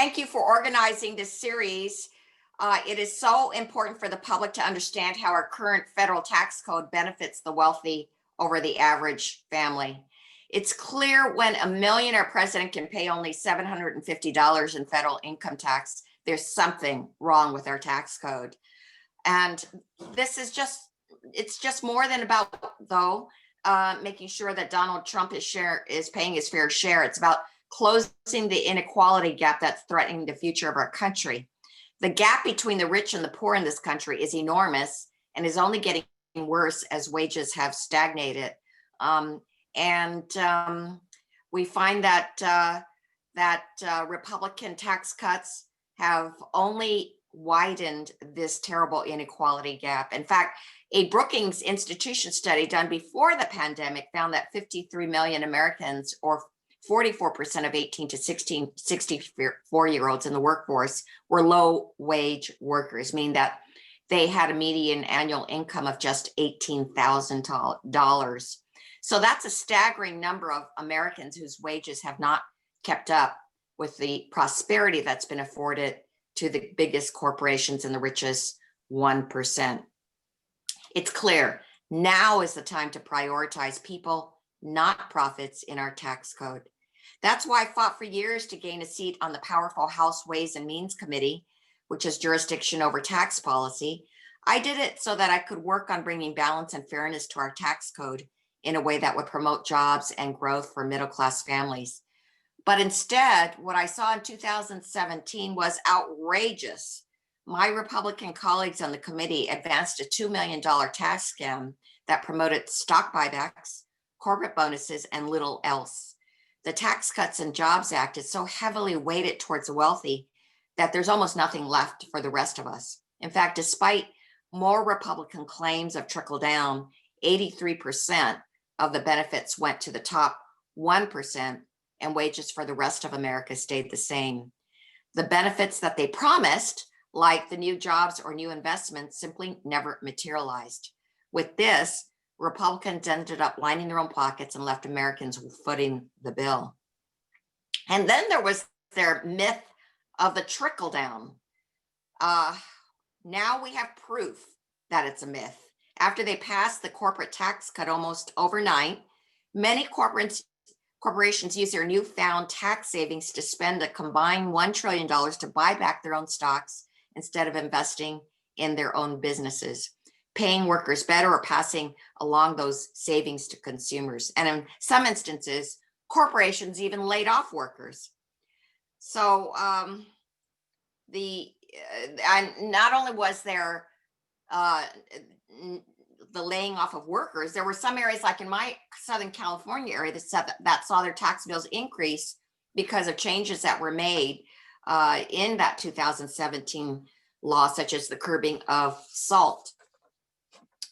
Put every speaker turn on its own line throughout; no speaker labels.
thank you for organizing this series. It is so important for the public to understand how our current federal tax code benefits the wealthy over the average family. It's clear when a millionaire president can pay only $750 in federal income tax, there's something wrong with our tax code. And this is it's just more than about, though, making sure that Donald Trump is paying his fair share. It's about closing the inequality gap that's threatening the future of our country. The gap between the rich and the poor in this country is enormous and is only getting worse as wages have stagnated. We find that Republican tax cuts have only widened this terrible inequality gap. In fact, a Brookings Institution study done before the pandemic found that 53 million Americans, or 44% of 18 to 64-year-olds in the workforce, were low wage workers, meaning that they had a median annual income of just $18,000. So that's a staggering number of Americans whose wages have not kept up with the prosperity that's been afforded to the biggest corporations and the richest 1%. It's clear now is the time to prioritize people, not profits, in our tax code. That's why I fought for years to gain a seat on the powerful House Ways and Means Committee, which has jurisdiction over tax policy. I did it so that I could work on bringing balance and fairness to our tax code in a way that would promote jobs and growth for middle-class families. But instead, what I saw in 2017 was outrageous. My Republican colleagues on the committee advanced a $2 million tax scam that promoted stock buybacks, corporate bonuses, and little else. The Tax Cuts and Jobs Act is so heavily weighted towards the wealthy that there's almost nothing left for the rest of us. In fact, despite more Republican claims of trickle down, 83% of the benefits went to the top 1%, and wages for the rest of America stayed the same. The benefits that they promised, like the new jobs or new investments, simply never materialized. With this, Republicans ended up lining their own pockets and left Americans footing the bill. And then there was their myth of the trickle down. Now we have proof that it's a myth. After they passed the corporate tax cut almost overnight, many corporations use their newfound tax savings to spend a combined $1 trillion to buy back their own stocks instead of investing in their own businesses, paying workers better, or passing along those savings to consumers. And in some instances, corporations even laid off workers. So and not only was there the laying off of workers, there were some areas, like in my Southern California area, that saw their tax bills increase because of changes that were made in that 2017 law, such as the curbing of salt.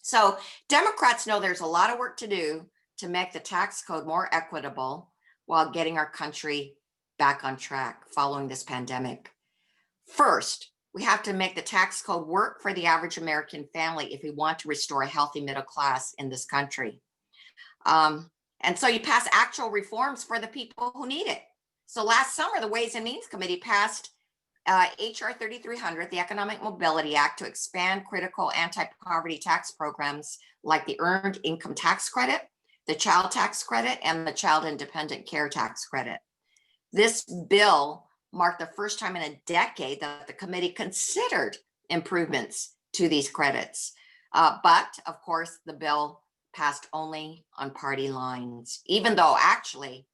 So Democrats know there's a lot of work to do to make the tax code more equitable while getting our country back on track following this pandemic. First, we have to make the tax code work for the average American family if we want to restore a healthy middle class in this country. And so you pass actual reforms for the people who need it. So last summer, the Ways and Means Committee passed HR 3300, the Economic Mobility Act, to expand critical anti-poverty tax programs like the Earned Income Tax Credit, the Child Tax Credit, and the Child Independent Care Tax Credit. This bill marked the first time in a decade that the committee considered improvements to these credits. But of course, the bill passed only on party lines, even though actually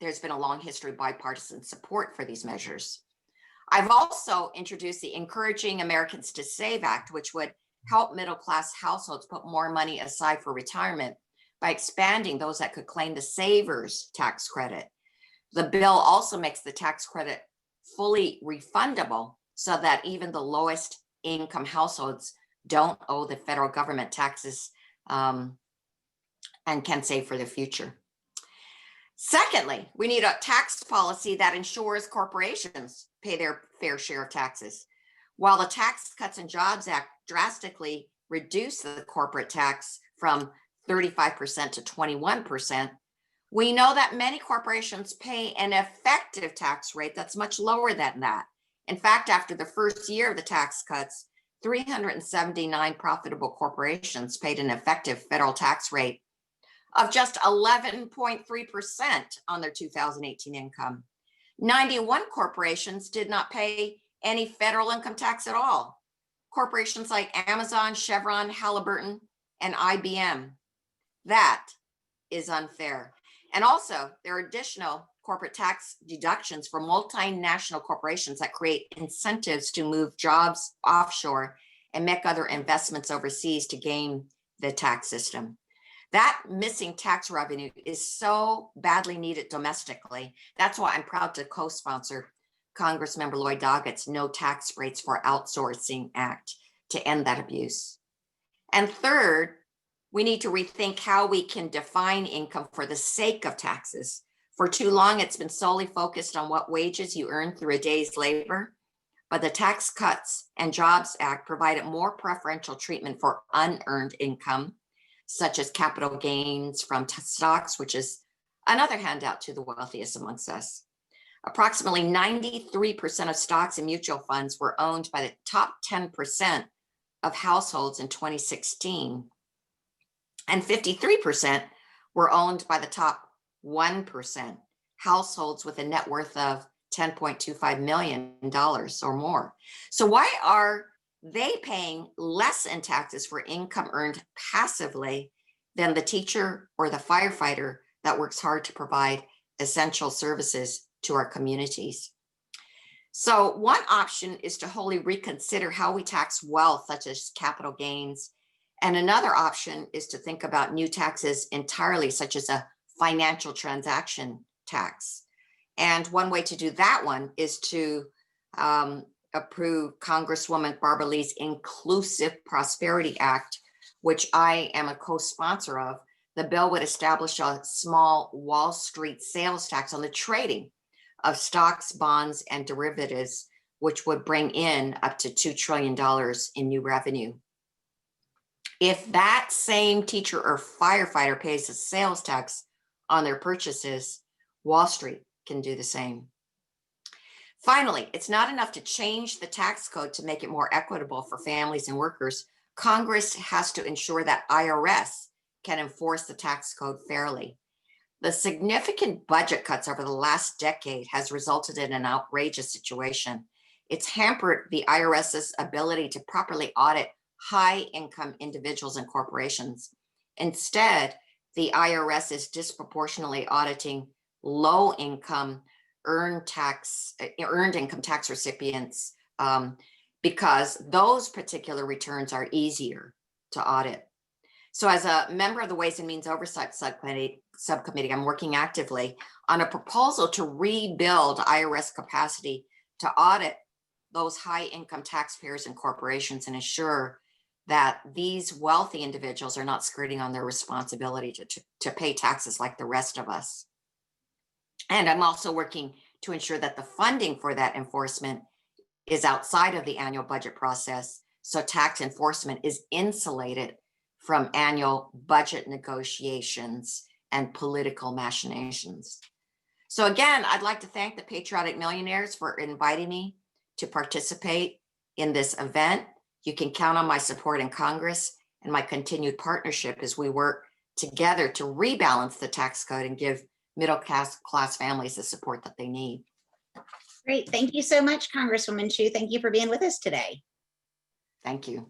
there's been a long history of bipartisan support for these measures. I've also introduced the Encouraging Americans to Save Act, which would help middle-class households put more money aside for retirement by expanding those that could claim the Savers Tax Credit. The bill also makes the tax credit fully refundable so that even the lowest income households don't owe the federal government taxes and can save for the future. Secondly, we need a tax policy that ensures corporations pay their fair share of taxes. While the Tax Cuts and Jobs Act drastically reduced the corporate tax from 35% to 21%, We know that many corporations pay an effective tax rate that's much lower than that. In fact, after the first year of the tax cuts, 379 profitable corporations paid an effective federal tax rate of just 11.3% on their 2018 income. 91 corporations did not pay any federal income tax at all. Corporations like Amazon, Chevron, Halliburton, and IBM. That is unfair. And also, there are additional corporate tax deductions for multinational corporations that create incentives to move jobs offshore and make other investments overseas to game the tax system. That missing tax revenue is so badly needed domestically. That's why I'm proud to co-sponsor Congressmember Lloyd Doggett's No Tax Rates for Outsourcing Act to end that abuse. And third, we need to rethink how we can define income for the sake of taxes. For too long, it's been solely focused on what wages you earn through a day's labor, but the Tax Cuts and Jobs Act provided more preferential treatment for unearned income, such as capital gains from stocks, which is another handout to the wealthiest amongst us. Approximately 93% of stocks and mutual funds were owned by the top 10% of households in 2016, and 53% were owned by the top 1%, households with a net worth of $10.25 million or more. So why are they paying less in taxes for income earned passively than the teacher or the firefighter that works hard to provide essential services to our communities? So one option is to wholly reconsider how we tax wealth, such as capital gains. And another option is to think about new taxes entirely, such as a financial transaction tax. And one way to do that one is to approve Congresswoman Barbara Lee's Inclusive Prosperity Act, which I am a co-sponsor of. The bill would establish a small Wall Street sales tax on the trading of stocks, bonds, and derivatives, which would bring in up to $2 trillion in new revenue. If that same teacher or firefighter pays a sales tax on their purchases, Wall Street can do the same. Finally, it's not enough to change the tax code to make it more equitable for families and workers. Congress has to ensure that IRS can enforce the tax code fairly. The significant budget cuts over the last decade has resulted in an outrageous situation. It's hampered the IRS's ability to properly audit high-income individuals and corporations. Instead, the IRS is disproportionately auditing low-income earned income tax recipients because those particular returns are easier to audit. So as a member of the Ways and Means Oversight Subcommittee, I'm working actively on a proposal to rebuild IRS capacity to audit those high income taxpayers and corporations and ensure that these wealthy individuals are not skirting on their responsibility to pay taxes like the rest of us. And I'm also working to ensure that the funding for that enforcement is outside of the annual budget process, so tax enforcement is insulated from annual budget negotiations and political machinations. So again, I'd like to thank the Patriotic Millionaires for inviting me to participate in this event. You can count on my support in Congress and my continued partnership as we work together to rebalance the tax code and give middle class families the support that they need.
Great. Thank you so much, Congresswoman Chu. Thank you for being with us today.
Thank you.